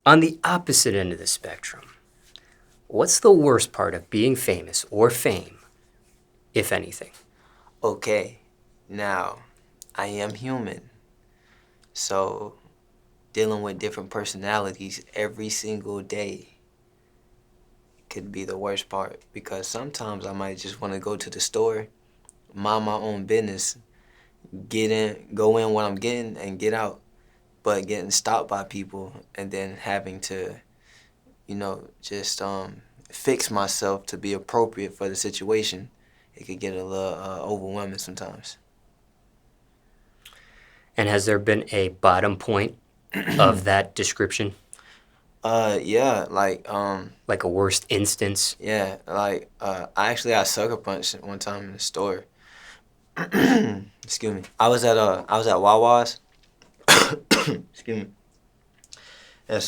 On the opposite end of the spectrum, what's the worst part of being famous or fame, if anything? Okay, now I am human, so dealing with different personalities every single day could be the worst part because sometimes I might just want to go to the store, mind my own business, go in what I'm getting and get out, but getting stopped by people and then having to, just fix myself to be appropriate for the situation, it could get a little overwhelming sometimes. And has there been a bottom point of that description? Yeah, Like a worst instance? yeah, I actually got sucker punched one time in the store. Excuse me. I was at Wawa's. Excuse me. And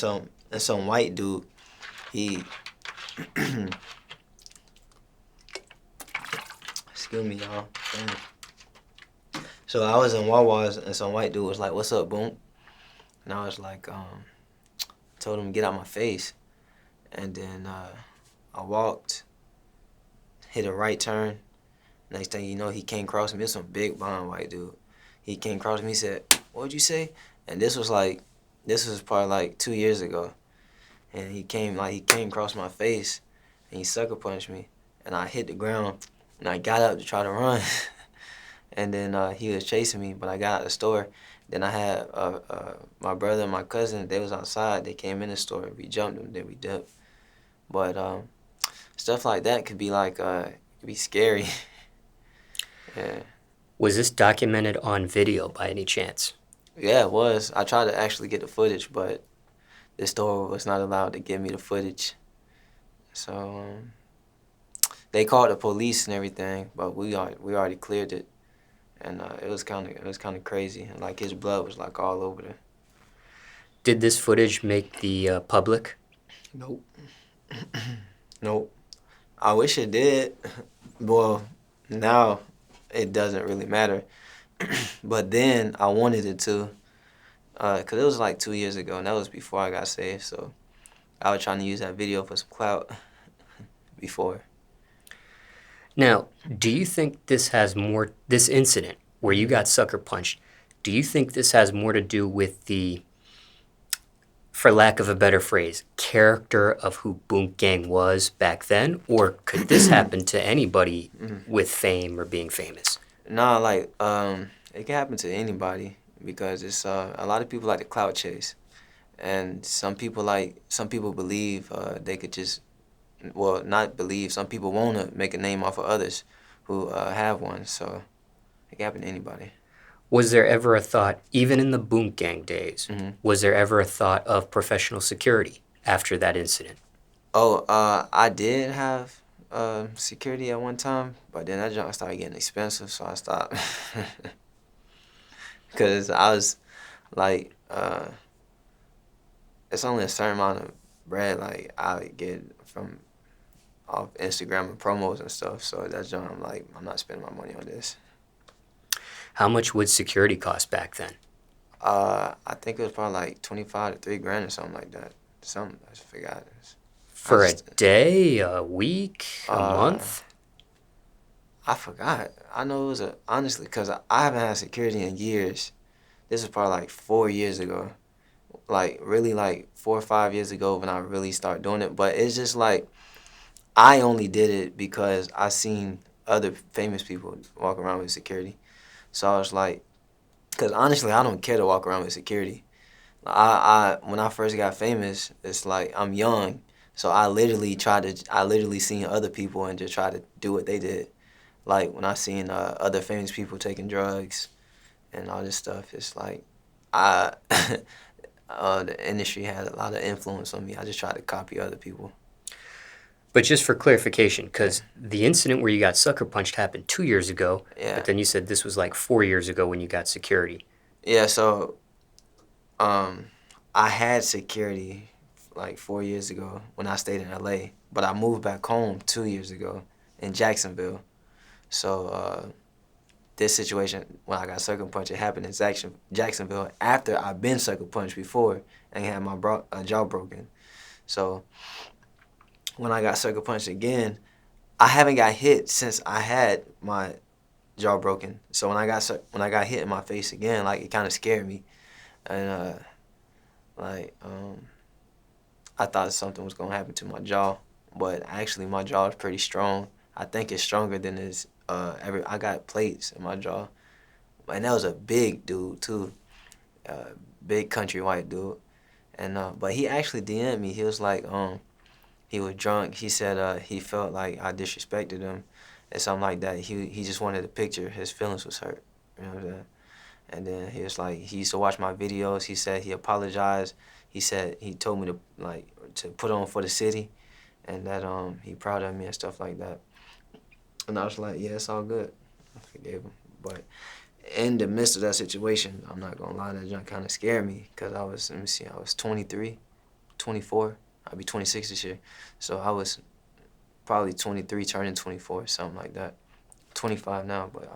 some white dude, he excuse me, y'all. Damn. So I was in Wawa's and some white dude was like, "What's up, Boonk?" And I was like, told him to get out my face. And then I walked, hit a right turn. Next thing you know, he came across me. It's some big blonde white dude. He came across me. He said, "What'd you say?" And this was probably like 2 years ago. And he came across my face, and he sucker punched me, and I hit the ground, and I got up to try to run, and then he was chasing me, but I got out of the store. Then I had my brother and my cousin. They was outside. They came in the store. We jumped them. Then we dipped. But stuff like that could be could be scary. Yeah. Was this documented on video by any chance? Yeah, it was. I tried to actually get the footage, but the store was not allowed to give me the footage. So they called the police and everything, but we already cleared it, and it was kind of crazy. And like his blood was like all over the. Did this footage make the public? Nope. Nope. I wish it did. Well, now it doesn't really matter. But then I wanted it to, cause it was like 2 years ago, and that was before I got saved. So I was trying to use that video for some clout before. Now, do you think this incident where you got sucker punched, do you think this has more to do with the, for lack of a better phrase, character of who Boonk Gang was back then? Or could this happen to anybody with fame or being famous? Nah, it can happen to anybody because it's a lot of people like to clout chase, and some people believe they could just, well, not believe. Some people want to make a name off of others who have one, so it can happen to anybody. Was there ever a thought, even in the Boonk Gang days, Hmm. was there ever a thought of professional security after that incident? Oh, I did have security at one time, but then that junk started getting expensive, so I stopped. Because I was like, it's only a certain amount of bread like I get from off Instagram and promos and stuff. So that's junk. I'm like, I'm not spending my money on this. How much would security cost back then? I think it was probably like 25 to 3 grand or something like that. Something I just forgot. For a day, a week, a Uh, month? I forgot. I know it was honestly because I haven't had security in years. This was probably like 4 years ago. Like really like 4 or 5 years ago when I really started doing it. But it's just like I only did it because I seen other famous people walk around with security. So I was like, because honestly, I don't care to walk around with security. When I first got famous, it's like I'm young, so I literally seen other people and just try to do what they did. Like when I seen other famous people taking drugs and all this stuff, it's like I the industry had a lot of influence on me. I just tried to copy other people. But just for clarification, because the incident where you got sucker punched happened 2 years ago, Yeah, but then you said this was like 4 years ago when you got security. yeah. So um, I had security like 4 years ago when I stayed in LA, but I moved back home 2 years ago in Jacksonville. So this situation when I got sucker punched, it happened in Jacksonville after I've been sucker punched before and had my jaw broken. So when I got sucker punched again, I haven't got hit since I had my jaw broken. So when I got hit in my face again, like it kind of scared me, and I thought something was gonna happen to my jaw, but actually my jaw is pretty strong. I think it's stronger than it's I got plates in my jaw, and that was a big dude too, big country white dude, and but he actually DM'd me. He was like, he was drunk. He said he felt like I disrespected him, and something like that. He just wanted a picture. His feelings was hurt. You know what I'm saying? And then he was like, he used to watch my videos. He said he apologized. He said he told me to put on for the city, and that he proud of me and stuff like that. And I was like, yeah, it's all good. I forgave him. But in the midst of that situation, I'm not gonna lie, that junk kind of scared me because I was, let me see, I was 23, 24. I'll be 26 this year. So I was probably 23, turning 24, something like that. 25 now, but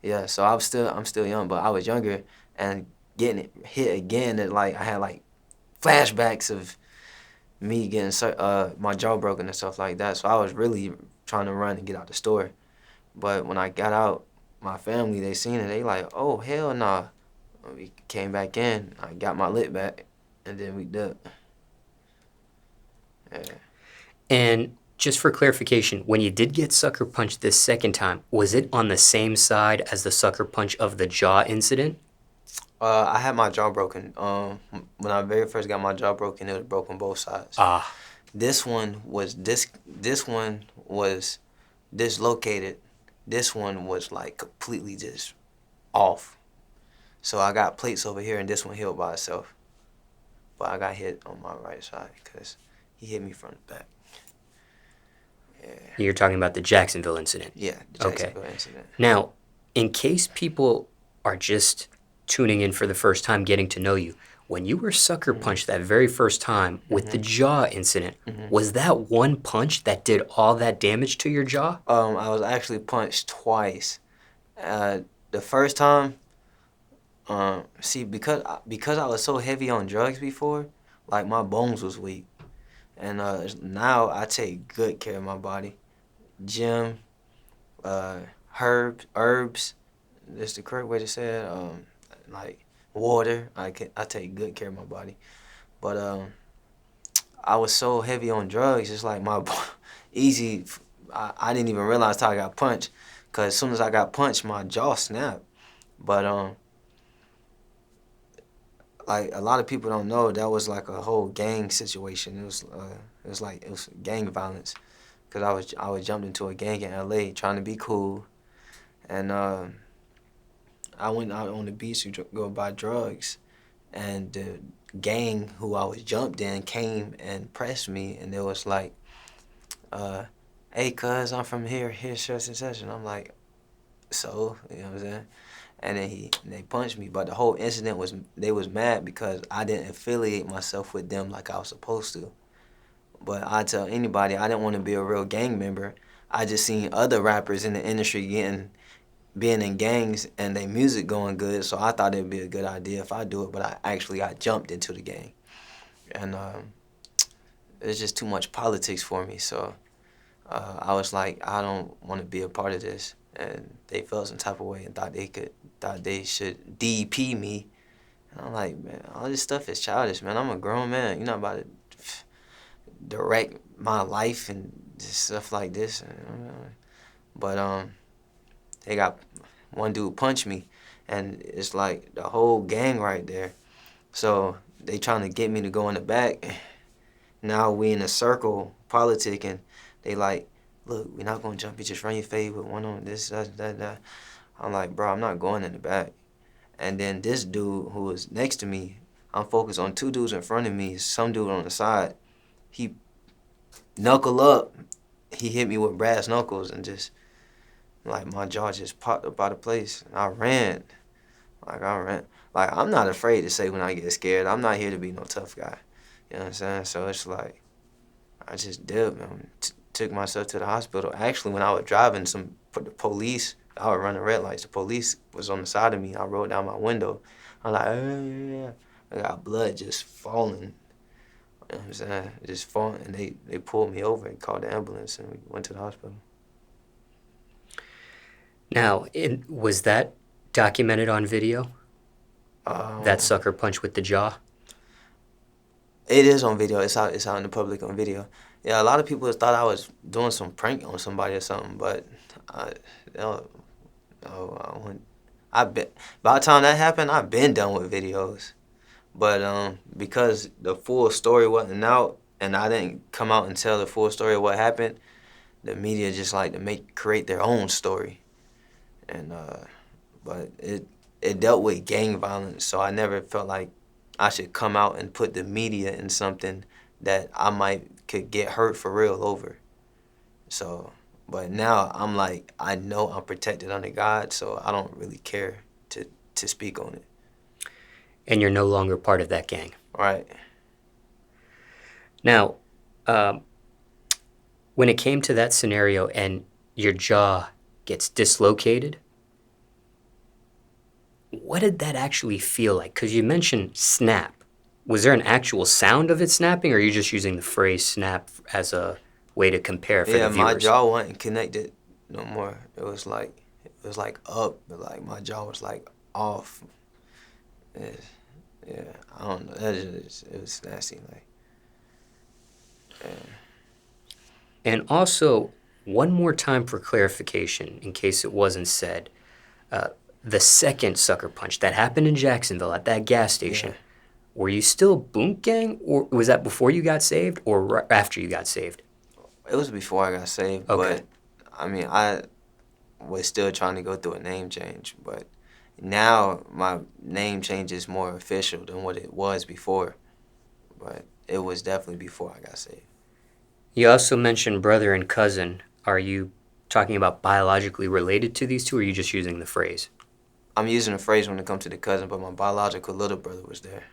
yeah. So I'm still young, but I was younger and getting hit again. That like I had like flashbacks of me getting my jaw broken and stuff like that. So I was really trying to run and get out the store. But when I got out, my family, they seen it. They like, oh, hell nah. We came back in. I got my lip back, and then we dipped. Yeah. And just for clarification, when you did get sucker punched this second time, was it on the same side as the sucker punch of the jaw incident? I had my jaw broken. When I very first got my jaw broken, it was broken both sides. Ah. This one was dislocated. This one was like completely just off. So I got plates over here, and this one healed by itself. But I got hit on my right side because he hit me from the back. Yeah. You're talking about the Jacksonville incident? Yeah, the Jacksonville incident. Now, in case people are just tuning in for the first time, getting to know you, when you were sucker punched that very first time with the jaw incident, was that one punch that did all that damage to your jaw? I was actually punched twice. The first time, because I was so heavy on drugs before, like my bones was weak, and now I take good care of my body. Gym, herbs. That's the correct way to say it. Like water. I take good care of my body, but I was so heavy on drugs. It's like my easy. I didn't even realize till I got punched, cause as soon as I got punched, my jaw snapped. But like a lot of people don't know, that was like a whole gang situation. It was gang violence, cause I was jumped into a gang in LA trying to be cool, and I went out on the beach to go buy drugs, and the gang who I was jumped in came and pressed me, and it was like, hey, cuz, I'm from here, such and such. And I'm like, so, you know what I'm saying? And then they punched me. But the whole incident was, they was mad because I didn't affiliate myself with them like I was supposed to. But I tell anybody, I didn't want to be a real gang member. I just seen other rappers in the industry being in gangs and their music going good, so I thought it'd be a good idea if I do it, but I jumped into the gang. And it's just too much politics for me, so I was like, I don't want to be a part of this. And they felt some type of way and thought they should DP me. And I'm like, man, all this stuff is childish, man. I'm a grown man. You're not about to direct my life and stuff like this. But they got one dude punched me, and it's like the whole gang right there. So they trying to get me to go in the back. Now we in a circle politicking. They like, look, we're not gonna jump you, just run your fade with one on this, that. I'm like, bro, I'm not going in the back. And then this dude who was next to me, I'm focused on two dudes in front of me, some dude on the side. He knuckle up. He hit me with brass knuckles and just, like, my jaw just popped up out of place. I ran. Like, I'm not afraid to say when I get scared. I'm not here to be no tough guy. You know what I'm saying? So it's like, I just dipped and took myself to the hospital. Actually, when I was driving, the police I was running red lights. The police was on the side of me. I rolled down my window. I'm like, yeah. I got blood just falling. You know what I'm saying? Just falling. And they pulled me over and called the ambulance, and we went to the hospital. Now, was that documented on video? That sucker punch with the jaw? It is on video. It's out in the public on video. Yeah, a lot of people thought I was doing some prank on somebody or something, but no, I wouldn't. By the time that happened, I've been done with videos. But because the full story wasn't out and I didn't come out and tell the full story of what happened, the media just like to create their own story. And but it dealt with gang violence, so I never felt like I should come out and put the media in something that could get hurt for real over. So, but now I'm like, I know I'm protected under God, so I don't really care to speak on it. And you're no longer part of that gang. Right. Now, when it came to that scenario and your jaw gets dislocated, what did that actually feel like? Because you mentioned snap. Was there an actual sound of it snapping, or are you just using the phrase snap as a way to compare for the viewers? Yeah, my jaw wasn't connected no more. It was like up, but like my jaw was like off. Yeah, I don't know. It was nasty. Like, yeah. And also, one more time for clarification, in case it wasn't said, the second sucker punch that happened in Jacksonville at that gas station, Yeah. Were you still Boonk gang, or was that before you got saved, or after you got saved? It was before I got saved, Okay. but I mean, I was still trying to go through a name change, but now my name change is more official than what it was before, but it was definitely before I got saved. You also mentioned brother and cousin. Are you talking about biologically related to these two, or are you just using the phrase? I'm using the phrase when it comes to the cousin, but my biological little brother was there.